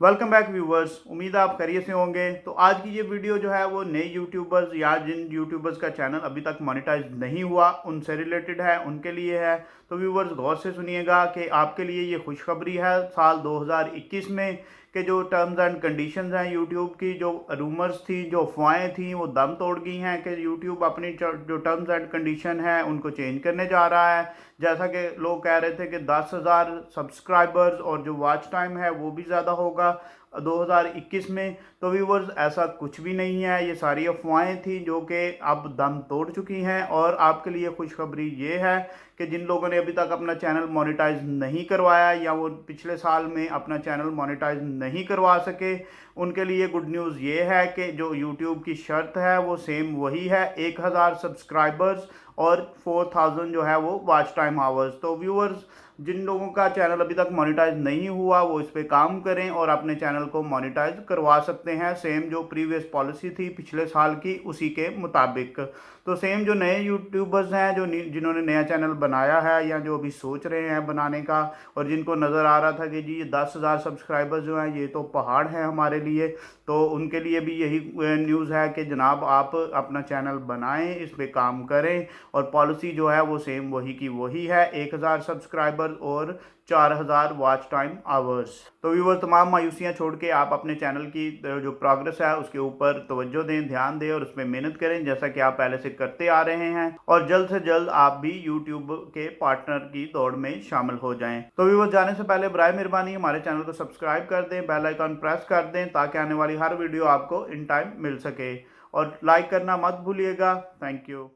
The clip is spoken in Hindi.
Welcome back viewers. उम्मीद है आप खैरियत से होंगे। तो आज की ये वीडियो जो है वो नए यूट्यूबर्स या जिन यूट्यूबर्स का चैनल अभी तक मोनेटाइज नहीं हुआ उनसे रिलेटेड है, उनके लिए है। तो व्यूवर्स गौर से सुनिएगा कि आपके लिए ये खुशखबरी है। साल 2021 में के जो टर्म्स एंड कंडीशंस हैं यूट्यूब की, जो रूमर्स थी, जो अफवाहें थी, वो दम तोड़ गई हैं कि यूट्यूब अपनी जो टर्म्स एंड कंडीशन है उनको चेंज करने जा रहा है। जैसा कि लोग कह रहे थे कि 10,000 सब्सक्राइबर्स और जो वॉच टाइम है वो भी ज़्यादा होगा 2021 में। तो व्यूवर्स ऐसा कुछ भी नहीं है, ये सारी अफवाहें थी जो कि अब दम तोड़ चुकी हैं। और आपके लिए खुशखबरी ये है कि जिन लोगों ने अभी तक अपना चैनल मोनेटाइज नहीं करवाया या वो पिछले साल में अपना चैनल मोनेटाइज नहीं करवा सके, उनके लिए गुड न्यूज़ ये है कि जो यूट्यूब की शर्त है वो सेम वही है, 1000 सब्सक्राइबर्स और 4000 जो है वो वॉच टाइम आवर्स। तो व्यूअर्स जिन लोगों का चैनल अभी तक मोनेटाइज नहीं हुआ वो इस पे काम करें और अपने चैनल को मोनेटाइज करवा सकते हैं, सेम जो प्रीवियस पॉलिसी थी पिछले साल की उसी के मुताबिक। तो सेम जो नए यूट्यूबर्स हैं जो जिन्होंने नया चैनल बनाया है या जो अभी सोच रहे हैं बनाने का, और जिनको नज़र आ रहा था कि जी ये 10,000 सब्सक्राइबर्स जो हैं ये तो पहाड़ हैं हमारे लिए, तो उनके लिए भी यही न्यूज़ है कि जनाब आप अपना चैनल बनाएं, इस पे काम करें। और पॉलिसी जो है वो सेम वही की वही है, 1000 सब्सक्राइबर और 4000 वॉच टाइम आवर्स। तो व्यूअर तमाम मायूसियां छोड़ के आप अपने चैनल की जो प्रोग्रेस है उसके ऊपर तवज्जो दें, ध्यान दें और उसमें मेहनत करें जैसा कि आप पहले से करते आ रहे हैं। और जल्द से जल्द आप भी यूट्यूब के पार्टनर की दौड़ में शामिल हो जाएं। तो व्यूअर जाने से पहले बराए मेहरबानी हमारे चैनल को सब्सक्राइब कर दें, बेल आइकन प्रेस कर दें ताकि आने वाली हर वीडियो आपको इन टाइम मिल सके। और लाइक करना मत भूलिएगा। Thank you.